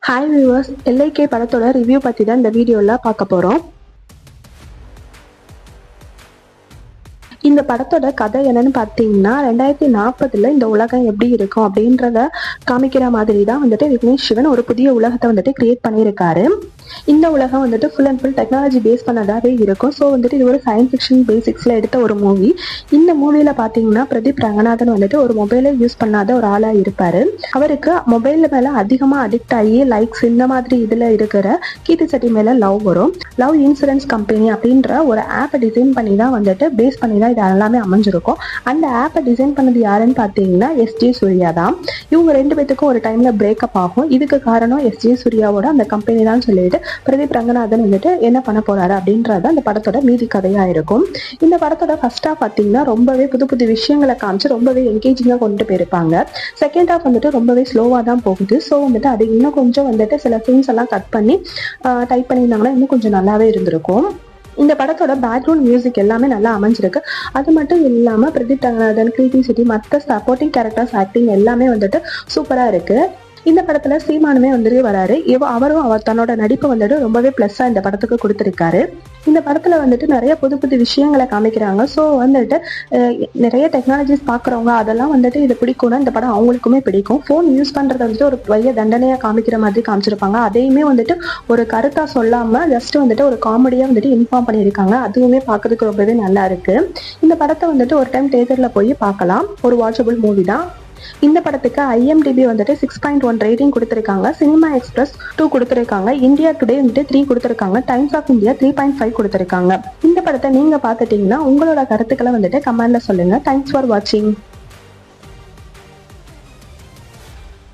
Hi viewers, எல்ஐகே படத்தோட review பற்றி தான் இந்த வீடியோவில் பார்க்க போகிறோம். இந்த படத்தோட கதை என்னன்னு பார்த்தீங்கன்னா, 2040 இந்த உலகம் எப்படி இருக்கும் அப்படின்றத காமிக்கிற மாதிரி தான் விக்னேஷ் சிவன் ஒரு புதிய உலகத்தை கிரியேட் பண்ணியிருக்காரு. இந்த உலகம் full and full technology base பண்ணதாகவே இருக்கும். ஸோ இது ஒரு சயின்ஸ் ஃபிக்ஷன் பேசிக்ஸில் எடுத்த ஒரு மூவி. இந்த மூவியில் பார்த்தீங்கன்னா பிரதீப் ரங்கநாதன் ஒரு மொபைலை யூஸ் பண்ணாத ஒரு ஆளாக இருப்பார். அவருக்கு மொபைலில் மேலே அதிகமாக அடிக்ட் ஆகி லைக்ஸ் இந்த மாதிரி இதில் இருக்கிற கீர்த்தி செட்டி மேலே லவ் வரும். லவ் இன்சூரன்ஸ் கம்பெனி அப்படின்ற ஒரு ஆப்பை டிசைன் பண்ணி தான் பேஸ் பண்ணி தான் இது எல்லாமே அமைஞ்சிருக்கும். அந்த ஆப்பை டிசைன் பண்ணது யாருன்னு பார்த்தீங்கன்னா எஸ்ஜே சூர்யா தான். இவங்க ரெண்டு பேத்துக்கும் ஒரு டைமில் பிரேக்கப் ஆகும். இதுக்கு காரணம் எஸ்ஜே சூர்யாவோட அந்த கம்பெனி தான் சொல்லிட்டு பிரதீப் ரங்கநாதன் என்ன பண்ண போறாரு அப்படின்றது அந்த படத்தோட மீதி கதையா இருக்கும். இந்த படத்தோட ஃபர்ஸ்ட் ஹாஃப் பார்த்தீங்கன்னா ரொம்பவே புது புது விஷயங்களை காமிச்சு ரொம்பவே என்கேஜிங்கா கொண்டு போயிருப்பாங்க. செகண்ட் ஹாஃப் ரொம்பவே ஸ்லோவா தான் போகுது. ஸோ அது இன்னும் கொஞ்சம் சில சீன்ஸ் எல்லாம் கட் பண்ணி டைப் பண்ணியிருந்தாங்கன்னா இன்னும் கொஞ்சம் நல்லாவே இருந்திருக்கும். இந்த படத்தோட பேக்ரவுண்ட் மியூசிக் எல்லாமே நல்லா அமைஞ்சிருக்கு. அது மட்டும் இல்லாம பிரதீப் ரங்கநாதன், கீர்த்தி செட்டி, மற்ற சப்போர்ட்டிங் கேரக்டர்ஸ் ஆக்டிங் எல்லாமே சூப்பரா இருக்கு. இந்த படத்துல சீமானுமே வராரு. அவரும் தன்னோட நடிப்பை ரொம்பவே பிளஸ்ஸா இந்த படத்துக்கு கொடுத்திருக்காரு. இந்த படத்துல நிறைய புது புது விஷயங்களை காமிக்கிறாங்க. ஸோ நிறைய டெக்னாலஜிஸ் பாக்குறவங்க அதெல்லாம் இது பிடிக்கும்னா இந்த படம் அவங்களுக்குமே பிடிக்கும். ஃபோன் யூஸ் பண்றத ஒரு பெரிய தண்டனையா காமிக்கிற மாதிரி காமிச்சிருப்பாங்க. அதையுமே ஒரு கருத்தா சொல்லாம ஜஸ்ட் ஒரு காமெடியா இன்ஃபார்ம் பண்ணியிருக்காங்க. அதுவுமே பார்க்கறதுக்கு ரொம்பவே நல்லா இருக்கு. இந்த படத்தை ஒரு டைம் தியேட்டர்ல போய் பார்க்கலாம். ஒரு வாட்சபிள் மூவி தான். இந்த படத்துக்கு IMDb 6.1 ரேட்டிங் கொடுத்திருக்காங்க. சினிமா எக்ஸ்பிரஸ் 2 கொடுத்திருக்காங்க. இந்தியா டுடே 3 கொடுத்திருக்காங்க. டைம்ஸ் ஆஃப் இந்தியா 3.5 கொடுத்திருக்காங்க. இந்த படத்தை நீங்க பார்த்துட்டீங்கன்னா உங்களோட கருத்துக்களை கமெண்ட்ல சொல்லுங்க. தேங்க்ஸ் ஃபார் வாட்சிங்.